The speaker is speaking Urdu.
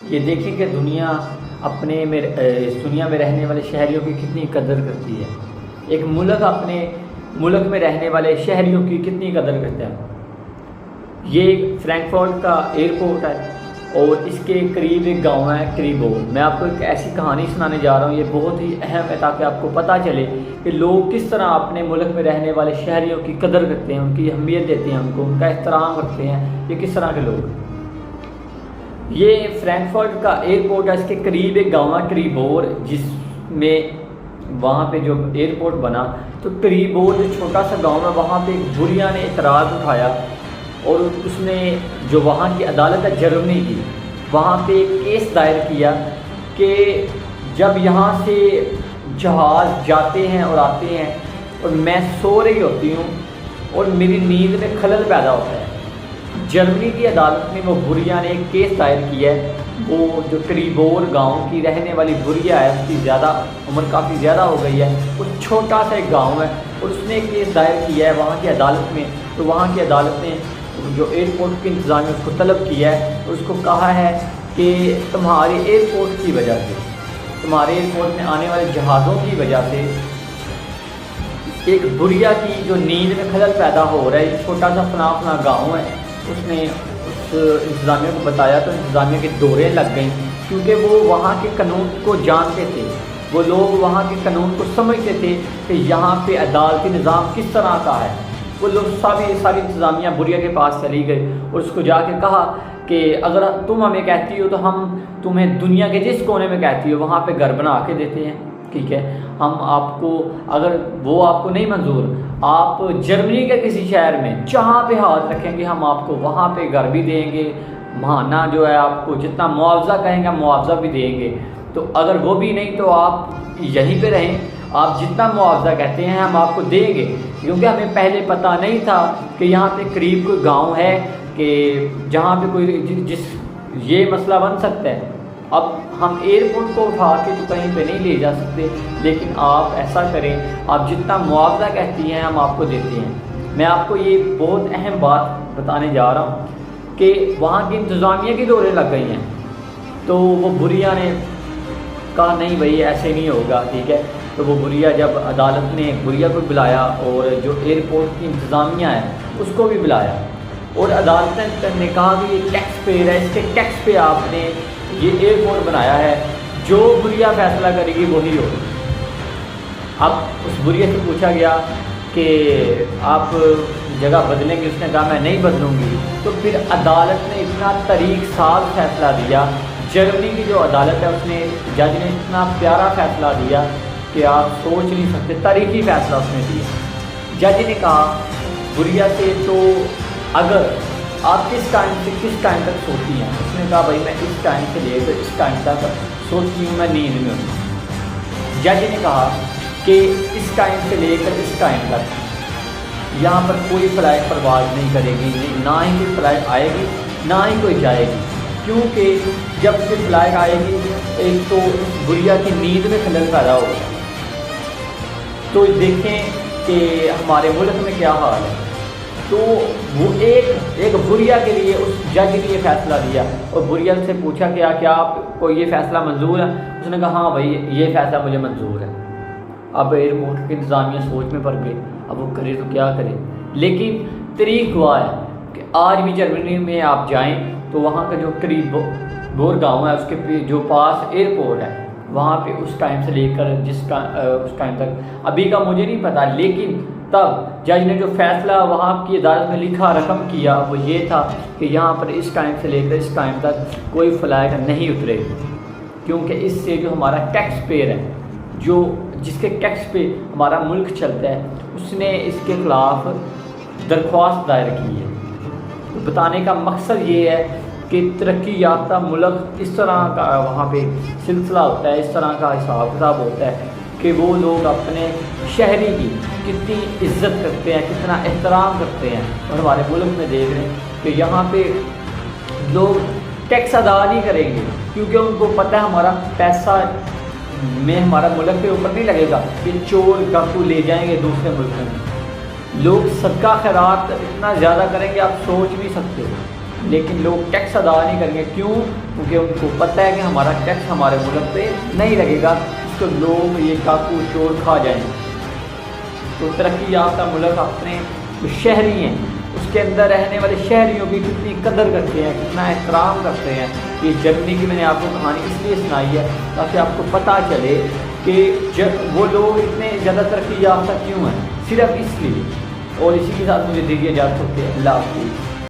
یہ دیکھیں کہ دنیا اس دنیا میں رہنے والے شہریوں کی کتنی قدر کرتی ہے۔ ایک ملک اپنے ملک میں رہنے والے شہریوں کی کتنی قدر کرتا ہے۔ یہ فرینکفرٹ کا ایئرپورٹ ہے اور اس کے قریب ایک گاؤں ہے کریبو۔ میں آپ کو ایک ایسی کہانی سنانے جا رہا ہوں، یہ بہت ہی اہم ہے تاکہ آپ کو پتہ چلے کہ لوگ کس طرح اپنے ملک میں رہنے والے شہریوں کی قدر کرتے ہیں، ان کی اہمیت دیتے ہیں، ان کا احترام رکھتے ہیں۔ یہ کس طرح کے لوگ۔ یہ فرینکفرٹ کا ایئرپورٹ ہے، اس کے قریب ایک گاؤں ہے کریبور، جس میں وہاں پہ جو ایئرپورٹ بنا تو کریبور جو چھوٹا سا گاؤں ہے وہاں پہ ایک بھوریا نے اعتراض اٹھایا اور اس نے جو وہاں کی عدالت ہے جرمنی کی، وہاں پہ ایک کیس دائر کیا کہ جب یہاں سے جہاز جاتے ہیں اور آتے ہیں اور میں سو رہی ہوتی ہوں اور میری نیند میں خلل پیدا ہوتا ہے۔ جرمنی کی عدالت میں وہ بھوریا نے ایک کیس دائر کیا ہے۔ وہ جو کریبور گاؤں کی رہنے والی بھوریا ہے، اس کی عمر کافی زیادہ ہو گئی ہے، وہ چھوٹا سا ایک گاؤں ہے اور اس نے ایک کیس دائر کیا ہے وہاں کی عدالت میں۔ تو وہاں کی عدالت نے جو ایئرپورٹ کی انتظامیہ اس کو طلب کیا ہے اور اس کو کہا ہے کہ تمہارے ایئرپورٹ کی وجہ سے، تمہارے ایئرپورٹ میں آنے والے جہازوں کی وجہ سے ایک بھوریا کی جو نیند میں خلل پیدا ہو رہا ہے، چھوٹا سا فنا گاؤں ہے، اس نے اس انتظامیہ کو بتایا تو انتظامیہ کے دورے لگ گئیں، کیونکہ وہ وہاں کے قانون کو جانتے تھے، وہ لوگ وہاں کے قانون کو سمجھتے تھے کہ یہاں پہ عدالتی نظام کس طرح کا ہے۔ وہ لوگ ساری انتظامیہ بھوریا کے پاس چلی گئی اور اس کو جا کے کہا کہ اگر تم ہمیں کہتی ہو تو ہم تمہیں دنیا کے جس کونے میں کہتی ہو وہاں پہ گھر بنا کے دیتے ہیں، ٹھیک ہے، ہم آپ کو، اگر وہ آپ کو نہیں منظور، آپ جرمنی کے کسی شہر میں جہاں پہ ہاتھ رکھیں گے ہم آپ کو وہاں پہ گھر بھی دیں گے، ماہانہ جو ہے آپ کو جتنا معاوضہ کہیں گے معاوضہ بھی دیں گے۔ تو اگر وہ بھی نہیں تو آپ یہیں پہ رہیں، آپ جتنا معاوضہ کہتے ہیں ہم آپ کو دیں گے، کیونکہ ہمیں پہلے پتہ نہیں تھا کہ یہاں پہ قریب کوئی گاؤں ہے کہ جہاں پہ کوئی یہ مسئلہ بن سکتا ہے۔ اب ہم ایئرپورٹ کو اٹھا کے تو کہیں پہ نہیں لے جا سکتے، لیکن آپ ایسا کریں، آپ جتنا معاوضہ کہتی ہیں ہم آپ کو دیتے ہیں۔ میں آپ کو یہ بہت اہم بات بتانے جا رہا ہوں کہ وہاں کی انتظامیہ کی دوریں لگ گئی ہیں، تو وہ بھوریا نے کہا نہیں بھائی ایسے نہیں ہوگا، ٹھیک ہے۔ تو وہ بھوریا، جب عدالت نے بھوریا کو بلایا اور جو ایئرپورٹ کی انتظامیہ ہے اس کو بھی بلایا اور عدالت نے کہا کہ یہ ٹیکس پیئر ہے، اس کے ٹیکس پہ آپ نے یہ ایئرپورٹ بنایا ہے، جو بھوریا فیصلہ کرے گی وہی ہوگا۔ اب اس بھوریا سے پوچھا گیا کہ آپ جگہ بدلیں گے، اس نے کہا میں نہیں بدلوں گی۔ تو پھر عدالت نے اتنا طریق ساز فیصلہ دیا، جرمنی کی جو عدالت ہے اس نے، جج نے اتنا پیارا فیصلہ دیا کہ آپ سوچ نہیں سکتے، تاریخی فیصلہ اس نے دیا۔ جج نے کہا بھوریا سے تو اگر آپ کس ٹائم تک سوتی ہیں؟ اس نے کہا بھائی میں اس ٹائم سے لے کر اس ٹائم تک سوچتی ہوں، میں نیند میں ہوں۔ جج نے کہا کہ اس ٹائم سے لے کر اس ٹائم تک یہاں پر کوئی فلائٹ پرواز نہیں کرے گی، نہ ہی کوئی فلائٹ آئے گی نہ ہی کوئی جائے گی، کیونکہ جب کوئی فلائٹ آئے گی ایک تو بھوریا کی نیند میں خلل پیدا ہوگا۔ تو دیکھیں کہ ہمارے ملک میں کیا حال ہے۔ تو وہ ایک بھوریا کے لیے اس جج نے یہ فیصلہ دیا اور بھوریا سے پوچھا کہ کیا آپ کو یہ فیصلہ منظور ہے؟ اس نے کہا ہاں بھائی یہ فیصلہ مجھے منظور ہے۔ اب ایئرپورٹ کی انتظامیہ سوچ میں پڑ گئے، اب وہ کرے تو کیا کرے، لیکن طریق ہوا ہے کہ آج بھی جرمنی میں آپ جائیں تو وہاں کا جو کریبور گاؤں ہے اس کے جو پاس ایئرپورٹ ہے وہاں پہ اس ٹائم سے لے کر اس ٹائم تک، ابھی کا مجھے نہیں پتا، لیکن تب جج نے جو فیصلہ وہاں کی عدالت میں لکھا رقم کیا وہ یہ تھا کہ یہاں پر اس ٹائم سے لے کر اس ٹائم تک کوئی فلائٹ نہیں اترے، کیونکہ اس سے جو ہمارا ٹیکس پیئر ہے، جس کے ٹیکس پہ ہمارا ملک چلتا ہے، اس نے اس کے خلاف درخواست دائر کی ہے۔ تو بتانے کا مقصد یہ ہے کہ ترقی یافتہ ملک اس طرح کا وہاں پہ سلسلہ ہوتا ہے، اس طرح کا حساب کتاب ہوتا ہے کہ وہ لوگ اپنے شہری کی کتنی عزت کرتے ہیں، کتنا احترام کرتے ہیں۔ اور ہمارے ملک میں دیکھ رہے ہیں کہ یہاں پہ لوگ ٹیکس ادا نہیں کریں گے، کیونکہ ان کو پتہ ہے ہمارا پیسہ میں ہمارا ملک کے اوپر نہیں لگے گا کہ چور ڈاکو لے جائیں گے دوسرے ملکوں میں۔ لوگ صدقہ خیرات اتنا زیادہ کریں گے آپ سوچ نہیں سکتے۔ لیکن لوگ ٹیکس ادا نہیں کریں گے. کیوں؟ کیونکہ ان کو پتہ ہے کہ ہمارا ٹیکس ہمارے ملک پہ نہیں لگے گا، اس کو لوگ یہ ڈاکو چور کھا جائیں گے. تو ترقی یافتہ ملک اپنے جو شہری ہیں اس کے اندر رہنے والے شہریوں کی کتنی قدر کرتے ہیں، کتنا احترام کرتے ہیں. یہ جرمنی کی میں نے آپ کو کہانی اس لیے سنائی ہے تاکہ آپ کو پتہ چلے کہ وہ لوگ اتنے زیادہ ترقی یافتہ کیوں ہیں، صرف اس لیے. اور اسی کے ساتھ مجھے دیجیے اجازت ہوتی ہے. اللہ حافظ.